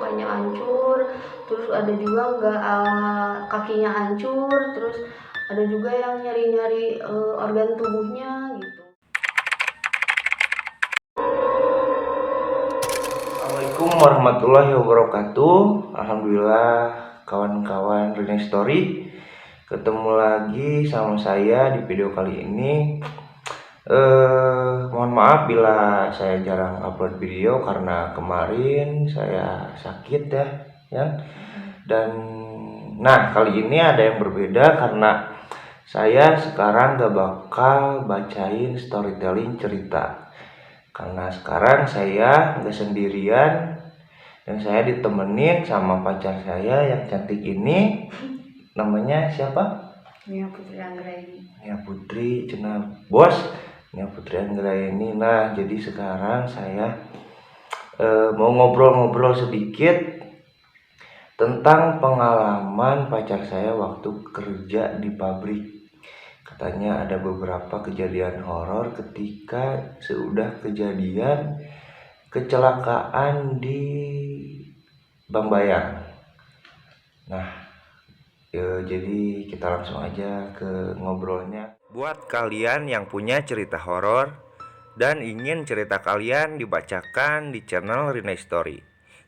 mukanya hancur, terus ada juga nggak kakinya hancur, terus ada juga yang nyari-nyari organ tubuhnya gitu. Assalamualaikum warahmatullahi wabarakatuh. Alhamdulillah kawan-kawan Rene Story, ketemu lagi sama saya di video kali ini. Mohon maaf bila saya jarang upload video karena kemarin saya sakit ya. Dan nah, kali ini ada yang berbeda karena saya sekarang gak bakal bacain storytelling cerita. Karena sekarang saya nggak sendirian dan saya ditemenin sama pacar saya yang cantik ini. Namanya siapa? Nia Putri Anggraini. Nia Putri, cenah bos. Nia Putri Anggraini. Nah, jadi sekarang saya mau ngobrol-ngobrol sedikit tentang pengalaman pacar saya waktu kerja di pabrik. Katanya ada beberapa kejadian horor ketika sudah kejadian kecelakaan di Bambayang. Nah, jadi kita langsung aja ke ngobrolnya. Buat kalian yang punya cerita horor dan ingin cerita kalian dibacakan di channel Rene Story,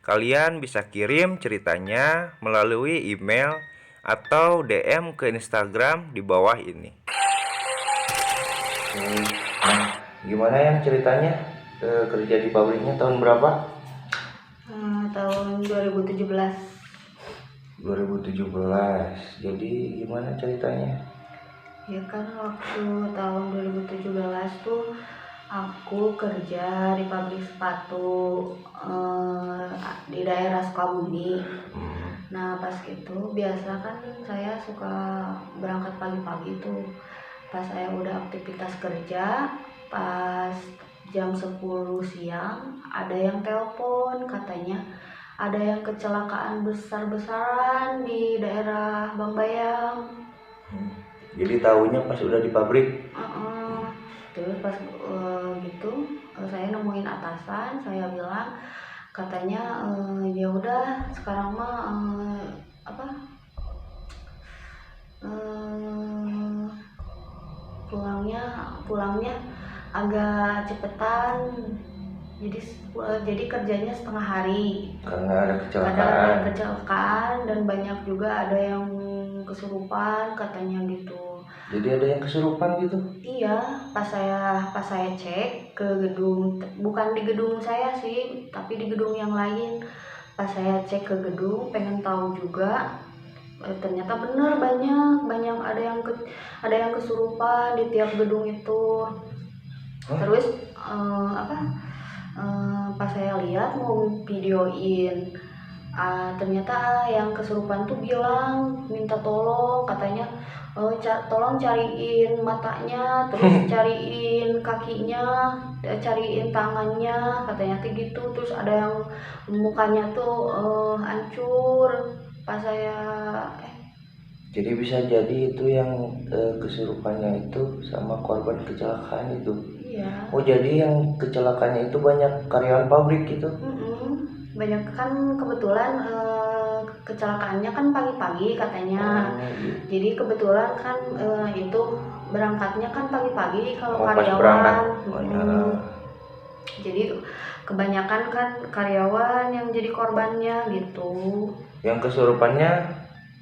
kalian bisa kirim ceritanya melalui email atau DM ke Instagram di bawah ini. Nah, gimana yang ceritanya kerja di pabriknya tahun berapa? Tahun 2017. 2017. Jadi gimana ceritanya? Ya kan waktu tahun 2017 tuh aku kerja di pabrik sepatu di daerah Sukabumi. Nah pas itu biasa kan saya suka berangkat pagi-pagi tuh. Pas saya udah aktivitas kerja, pas jam 10 siang ada yang telepon, katanya ada yang kecelakaan besar-besaran di daerah Bambayang. Jadi tahunya pas udah di pabrik. Terus pas gitu saya nemuin atasan, saya bilang katanya ya udah sekarang mah pulangnya agak cepetan, jadi kerjanya setengah hari Karena ada kecelakaan dan banyak juga ada yang kesurupan katanya gitu. Jadi ada yang kesurupan gitu? Iya, pas saya cek ke gedung, bukan di gedung saya sih, tapi di gedung yang lain. Pas saya cek ke gedung, pengen tahu juga, ternyata bener banyak ada yang kesurupan di tiap gedung itu. Terus pas saya lihat mau videoin, ternyata yang kesurupan tuh bilang minta tolong, katanya tolong cariin matanya, terus cariin kakinya, cariin tangannya, katanya tuh gitu. Terus ada yang mukanya tuh hancur. Pas saya Jadi bisa jadi itu yang kesurupannya itu sama korban kecelakaan itu. iya. Oh, jadi yang kecelakaannya itu banyak karyawan pabrik gitu? Banyak kan, kebetulan kecelakaannya kan pagi-pagi katanya. Jadi kebetulan kan itu berangkatnya kan pagi-pagi kalau karyawan. Jadi kebanyakan kan karyawan yang jadi korbannya gitu. Yang kesurupannya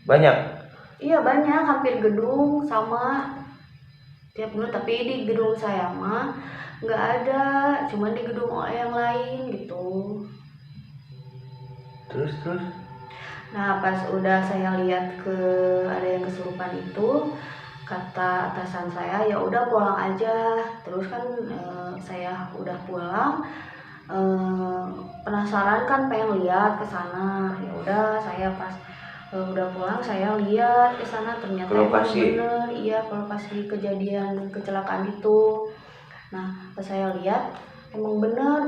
banyak? Iya banyak, hampir gedung sama tiap gedung, tapi di gedung saya mah nggak ada, cuman di gedung yang lain gitu. Terus? Nah pas udah saya lihat ada yang kesurupan itu, kata atasan saya ya udah pulang aja. Terus kan saya udah pulang, penasaran kan pengen lihat ke sana. Ya udah saya pas udah pulang saya lihat ke sana, ternyata emang bener iya ke lokasi kejadian kecelakaan itu. Nah pas saya lihat emang bener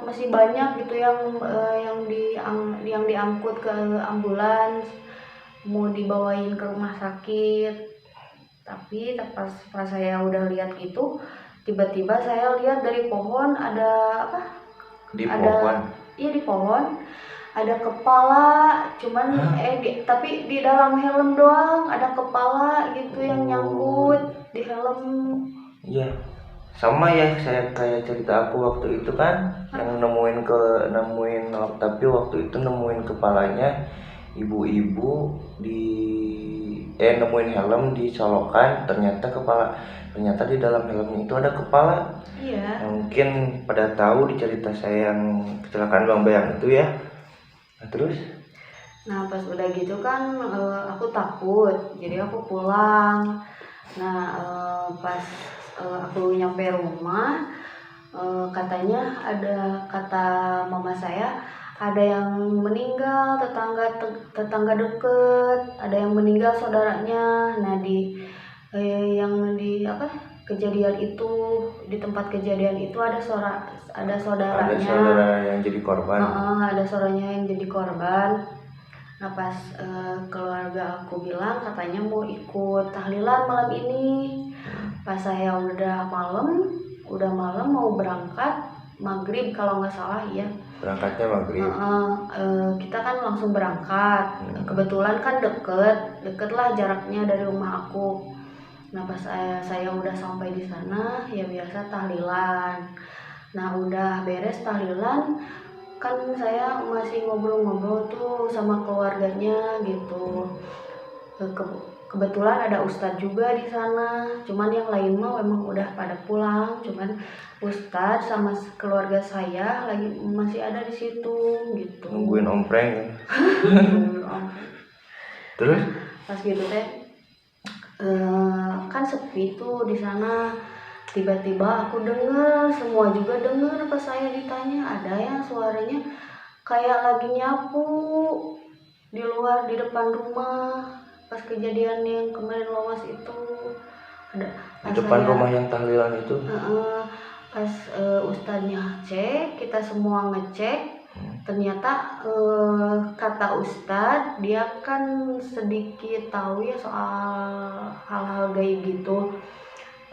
masih banyak gitu yang diangkut ke ambulans mau dibawain ke rumah sakit. Tapi pas saya udah lihat gitu, tiba-tiba saya lihat dari pohon ada Di pohon? Iya di pohon ada kepala, cuman tapi di dalam helm doang ada kepala gitu yang nyangkut di helm. Iya, sama ya saya kayak cerita aku waktu itu kan, yang nemuin tapi waktu itu nemuin kepalanya ibu-ibu nemuin helm disolokan, ternyata di dalam helmnya itu ada kepala. Iya. Nah, mungkin pada tahu di cerita saya yang kecelakaan Bang Bayang itu ya. Nah, terus Nah pas udah gitu kan aku takut, jadi aku pulang. Nah pas aku nyampe rumah, katanya kata mama saya ada yang meninggal, tetangga deket, ada yang meninggal saudaranya. Nah yang di kejadian itu, di tempat kejadian itu ada saudaranya. ada saudara yang jadi korban. Ada saudaranya yang jadi korban. Nah pas keluarga aku bilang katanya mau ikut tahlilan malam ini. Pas saya udah malam mau berangkat maghrib kalau nggak salah ya. Berangkatnya maghrib. Kita kan langsung berangkat. Kebetulan kan deket lah jaraknya dari rumah aku. Nah pas saya udah sampai di sana ya biasa tahlilan. Nah udah beres tahlilan kan saya masih ngobrol-ngobrol tuh sama keluarganya gitu. Kebetulan ada ustadz juga di sana, cuman yang lain mah memang udah pada pulang, cuman ustadz sama keluarga saya masih ada di situ gitu. Nungguin ompreng. Terus pas gitu teh kan sepi tuh di sana. Tiba-tiba aku dengar, semua juga dengar pas saya ditanya, ada yang suaranya kayak lagi nyapu di luar di depan rumah pas kejadian yang kemarin lolos itu. Ada di depan rumah yang tahlilan itu. Pas ustadznya cek, kita semua ngecek, ternyata kata ustadz dia kan sedikit tahu ya soal hal-hal gaib gitu.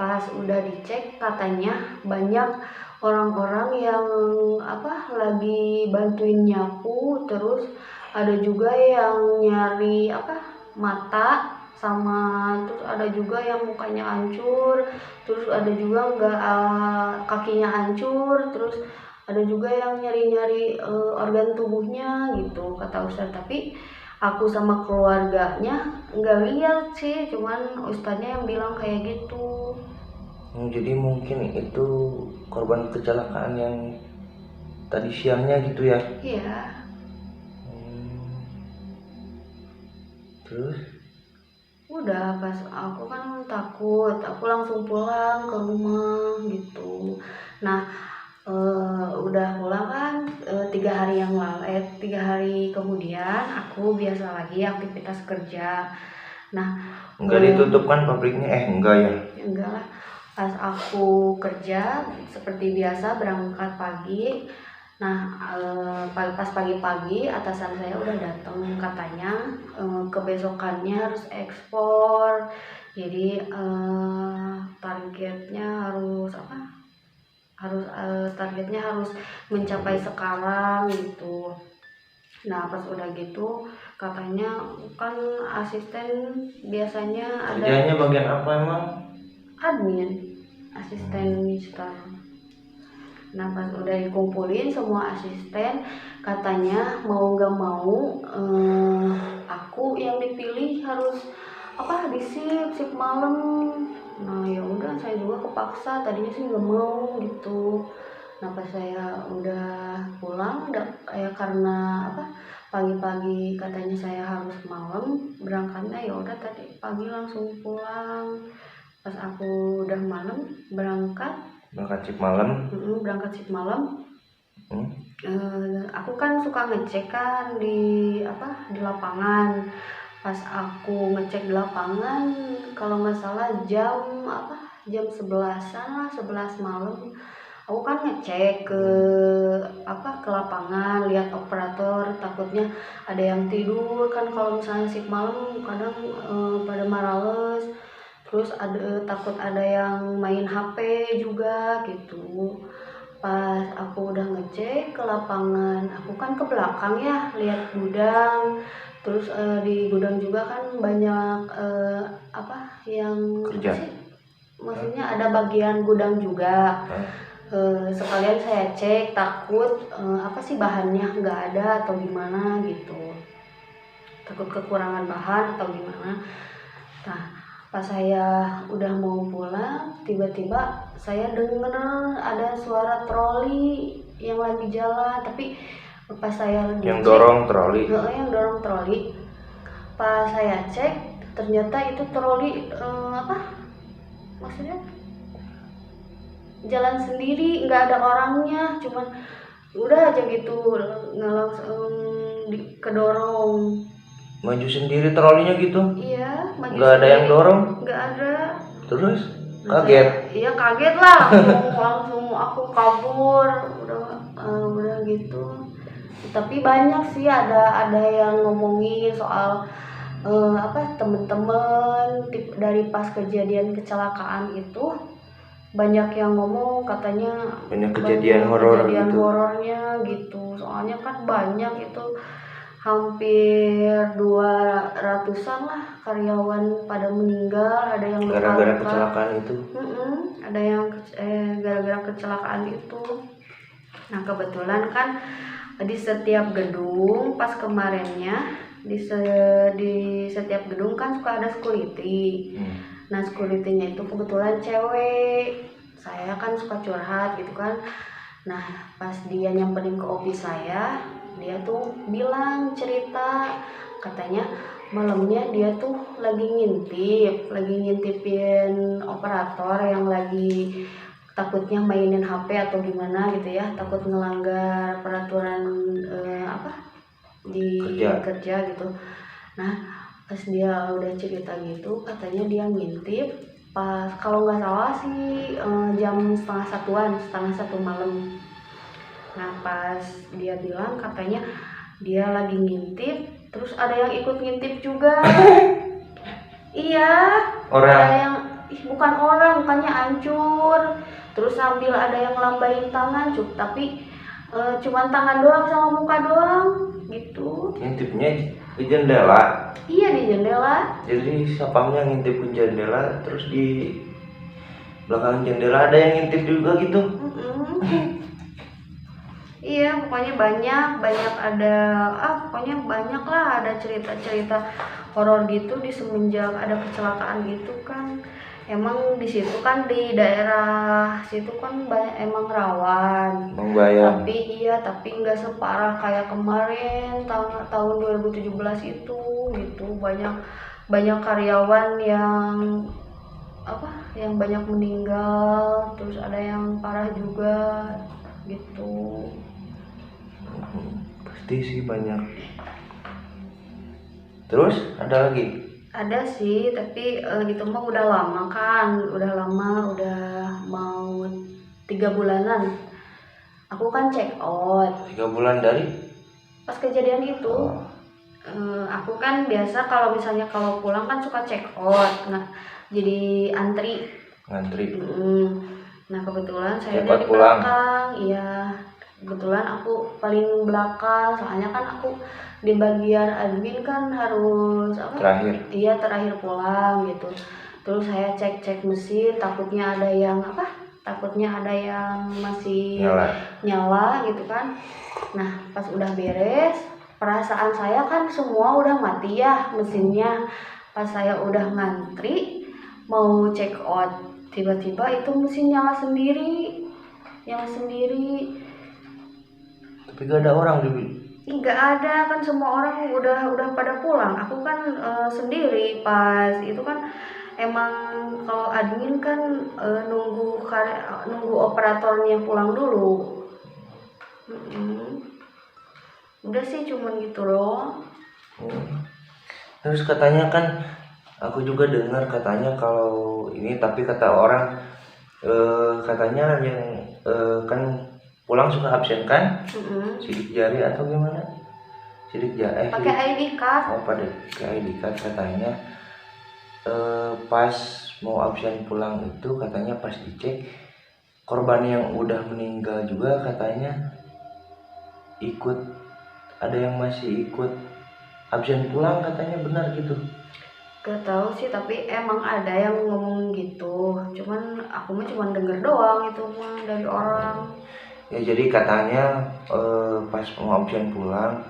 Pas udah dicek katanya banyak orang-orang yang lagi bantuin nyapu, terus ada juga yang nyari mata, sama terus ada juga yang mukanya hancur, terus ada juga kakinya hancur, terus ada juga yang nyari-nyari organ tubuhnya gitu kata ustadz. Tapi aku sama keluarganya nggak lihat sih, cuman ustadznya yang bilang kayak gitu. Jadi mungkin itu korban kecelakaan yang tadi siangnya gitu ya? Iya. Terus? Udah pas aku kan takut, aku langsung pulang ke rumah gitu. Nah udah pulang kan 3 hari kemudian aku biasa lagi aktivitas kerja. Nah enggak ditutup kan pabriknya? Enggak ya? Enggak lah. Pas aku kerja seperti biasa berangkat pagi. Nah pas pagi-pagi atasan saya udah datang, katanya kebesokannya harus ekspor. Jadi targetnya harus mencapai sekarang gitu. Nah pas udah gitu katanya kan asisten biasanya ada. Kerjanya bagian apa emang? Admin, asisten minister. Nah pas udah dikumpulin semua asisten, katanya mau gak mau aku yang dipilih harus di shift malam. Nah ya udah saya juga kepaksa, tadinya sih gak mau gitu. Nah pas saya udah pulang karena pagi-pagi katanya saya harus malam berangkatnya, ya udah tadi pagi langsung pulang. Pas aku udah malam berangkat shift malam. Berangkat shift malam. Aku kan suka ngecek kan di lapangan. Pas aku ngecek di lapangan, kalau nggak salah jam 11-an lah, 11 malam. Aku kan ngecek ke lapangan, lihat operator, takutnya ada yang tidur kan, kalau misalnya shift malam kadang pada marales. Terus takut ada yang main HP juga gitu. Pas aku udah ngecek ke lapangan, aku kan ke belakang ya lihat gudang. Terus di gudang juga kan banyak apa yang Kerja. apa sih? Maksudnya ada bagian gudang juga. Sekalian saya cek, takut apa sih bahannya nggak ada atau gimana gitu. Takut kekurangan bahan atau gimana. Nah, pas saya udah mau pulang, tiba-tiba saya dengar ada suara troli yang lagi jalan, tapi pas saya Yang dicek, dorong troli. yang dorong troli, pas saya cek ternyata itu troli apa? Maksudnya jalan sendiri, nggak ada orangnya, cuman udah aja gitu langsung kedorong. Maju sendiri trolinya gitu. Iya, maju Nggak ada yang sendiri. dorong. Nggak ada. Terus Nah, kaget. Iya kaget lah, langsung aku kabur, udah gitu. Tapi banyak sih ada yang ngomongin soal apa temen-temen dari pas kejadian kecelakaan itu, banyak yang ngomong katanya Banyak kejadian horor gitu. horornya gitu. Soalnya kan banyak itu, hampir 200-an lah karyawan pada meninggal, ada yang Gara-gara luka-luka. kecelakaan itu. Ada yang gara-gara kecelakaan itu. Nah kebetulan kan di setiap gedung pas kemarinnya di setiap gedung kan suka ada security. Nah securitynya itu kebetulan cewek. Saya kan suka curhat gitu kan. Nah pas dia nyamperin ke office saya, dia tuh bilang cerita, katanya malamnya dia tuh lagi ngintipin operator yang lagi takutnya mainin HP atau gimana gitu ya, takut ngelanggar peraturan apa di kerja gitu. Nah pas dia udah cerita gitu, katanya dia ngintip pas kalau nggak salah sih jam setengah satu malam. Nah pas dia bilang katanya dia lagi ngintip, terus ada yang ikut ngintip juga. Iya, orang. Ada yang bukan orang, mukanya hancur. Terus sambil ada yang lambain tangan, tapi cuman tangan doang sama muka doang gitu. Ngintipnya ke jendela. Iya di jendela. Jadi sapamnya ngintip ke jendela, terus di belakang jendela ada yang ngintip juga gitu. Iya, pokoknya banyak ada pokoknya banyak lah, ada cerita-cerita horor gitu di semenjak ada kecelakaan gitu kan. Emang di situ kan di daerah situ kan emang rawan. Tapi nggak separah kayak kemarin tahun 2017 itu gitu. Banyak karyawan yang yang banyak meninggal, terus ada yang parah juga gitu. Pasti sih banyak. Terus ada lagi? Ada sih, tapi itu mah udah lama udah mau 3 bulanan. Aku kan check out. 3 bulan dari? Pas kejadian itu, aku kan biasa kalau misalnya kalau pulang kan suka check out. Nah, jadi ngantri. Nah kebetulan saya dari belakang, iya. Kebetulan aku paling belakang, soalnya kan aku di bagian admin kan harus terakhir pulang gitu. Terus saya cek mesin, takutnya ada yang masih nyala gitu kan. Nah pas udah beres, perasaan saya kan semua udah mati ya mesinnya. Pas saya udah ngantri mau check out, tiba-tiba itu mesin nyala sendiri. Tapi gak ada orang di. Nggak ada, kan semua orang udah pada pulang. Aku kan sendiri pas itu kan. Emang kalau admin kan nunggu operatornya pulang dulu. Udah sih cuman gitu loh. Terus katanya kan aku juga dengar katanya kalau ini, tapi kata orang katanya yang kan pulang suka absen kan, sidik jari atau gimana, pakai ID card. Pakai ID card katanya. Pas mau absen pulang itu katanya pas dicek korban yang udah meninggal juga katanya ikut, ada yang masih ikut absen pulang katanya, benar gitu? Gak tahu sih, tapi emang ada yang ngomong gitu. Cuman aku mah cuma denger doang itu mah dari orang. Ya jadi katanya pas mau absen pulang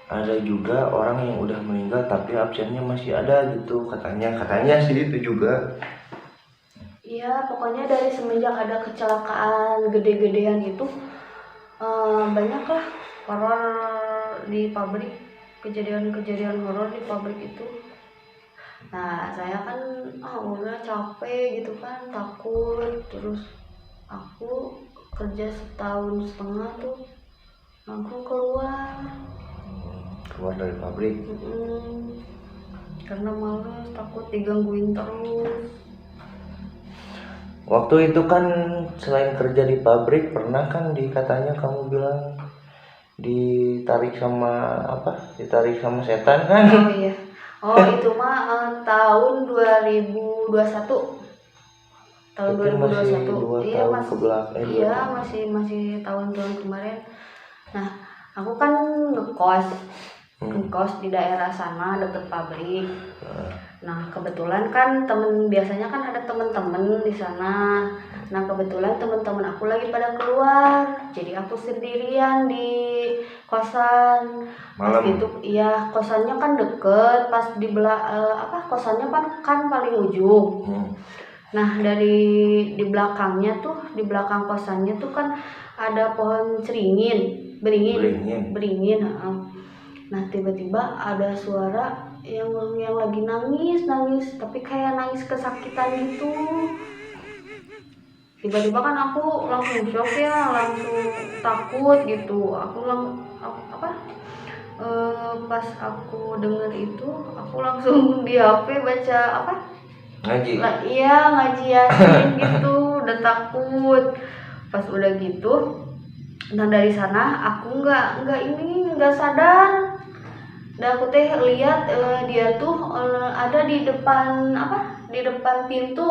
ada juga orang yang udah meninggal tapi absennya masih ada gitu, katanya sih itu juga. Iya, pokoknya dari semenjak ada kecelakaan gede-gedean itu banyak lah horor di pabrik, kejadian-kejadian horor di pabrik itu. Nah, saya kan udah capek gitu kan, takut. Terus aku kerja 1,5 tahun tuh langsung keluar. Keluar dari pabrik. Karena males, takut digangguin terus. Waktu itu kan selain kerja di pabrik, pernah kan katanya kamu bilang ditarik sama setan kan? Oh iya. Oh itu mah tahun 2021. Tahun Berarti 2021. masih 2 Iya tahun masih. ke belakang. Iya masih tahun-tahun kemarin. Nah, aku kan ngekos di daerah sana deket pabrik. Nah, kebetulan kan biasanya kan ada temen-temen di sana. Nah, kebetulan temen-temen aku lagi pada keluar. Jadi aku sendirian di kosan. Pas Malam. gitu, iya, kosannya kan deket, pas di kosannya kan paling ujung. Nah, di belakangnya tuh, di belakang kosannya tuh kan ada pohon beringin. Nah, tiba-tiba ada suara yang lagi nangis, tapi kayak nangis kesakitan gitu. Tiba-tiba kan aku langsung shock ya, langsung takut gitu. Pas aku denger itu, aku langsung di HP baca Ngaji. Iya, ngaji Yasin gitu, udah takut. Pas udah gitu, nah dari sana aku nggak sadar. Dan aku teh lihat dia tuh ada di depan pintu.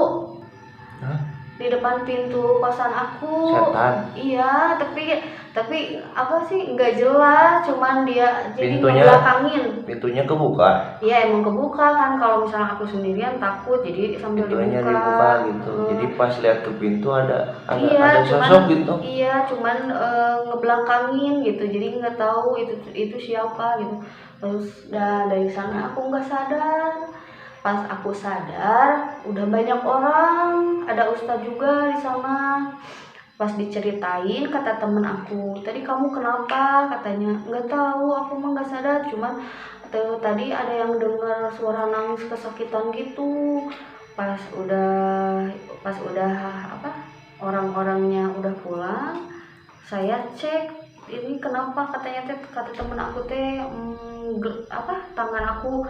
Hah? Di depan pintu kosan aku. Setan. Iya, tapi apa sih nggak jelas, cuman dia jadi ngebelakangin. Pintunya kebuka. Iya, emang kebuka kan, kalau misalnya aku sendirian takut, jadi sambil pintunya dibuka gitu. Jadi pas lihat ke pintu ada sosok cuman, gitu. Iya, cuman ngebelakangin gitu, jadi nggak tahu itu siapa gitu. Terus dari sana aku nggak sadar. Pas aku sadar udah banyak orang, ada ustadz juga di sana. Pas diceritain kata temen aku, tadi kamu kenapa? Katanya nggak tahu, aku mah nggak sadar, cuman tadi ada yang dengar suara nangis kesakitan gitu. Pas udah orang-orangnya udah pulang, saya cek ini kenapa, katanya kata temen aku tangan aku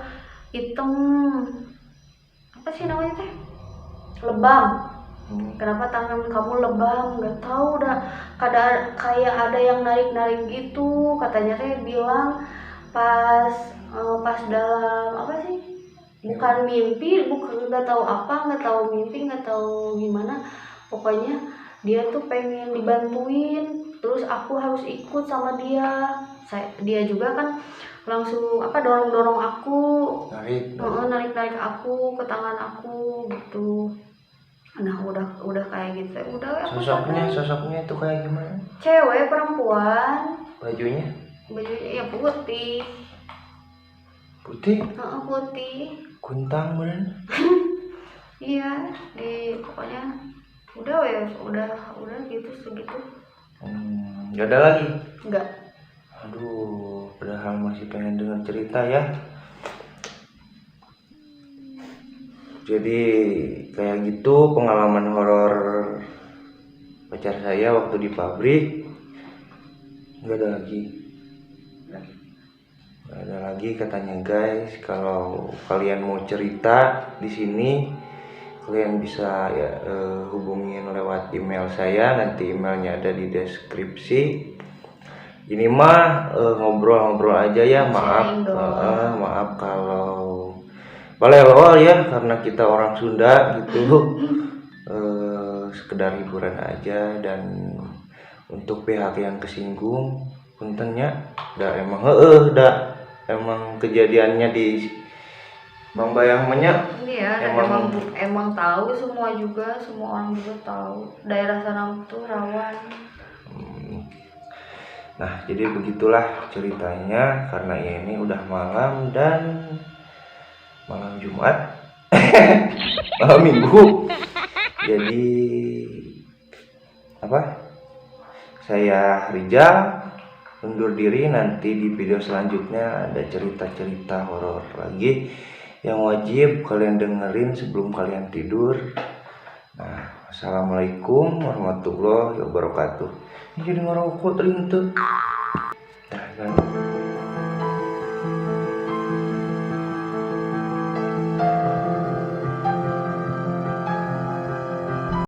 hitam, apa sih namanya lebam. Kenapa tangan kamu lebam? Nggak tahu, udah kayak ada yang narik gitu, katanya bilang pas dalam bukan mimpi, nggak tahu mimpi, nggak tahu gimana, pokoknya dia tuh pengen dibantuin, terus aku harus ikut sama dia. Dia juga kan langsung dorong aku, narik aku ke tangan aku gitu. Nah udah kayak gitu, udah aku sosoknya itu kayak gimana? Cewek, perempuan. Bajunya ya putih. Putih. Kuntang bener. Iya, pokoknya udah gitu segitu. Nggak ada lagi? Nggak. Aduh, padahal masih pengen dengar cerita ya. Jadi kayak gitu pengalaman horor pacar saya waktu di pabrik. Nggak ada lagi katanya guys. Kalau kalian mau cerita di sini, kalian bisa hubungin lewat email saya, nanti emailnya ada di deskripsi. Ini mah ngobrol-ngobrol aja ya, maaf kalau balewol ya, karena kita orang Sunda gitu. sekedar hiburan aja. Dan untuk pihak yang kesinggung puntennya, emang kejadiannya di Bang Bayang Menyak. Iya, dan emang tahu semua orang juga tahu daerah sana tuh rawan. Nah, jadi begitulah ceritanya, karena ini udah malam dan malam Jumat, malam Minggu. Jadi saya Rijal undur diri. Nanti di video selanjutnya ada cerita-cerita horor lagi yang wajib kalian dengerin sebelum kalian tidur. Nah, assalamualaikum warahmatullahi wabarakatuh. Jadi ngerokok terintut.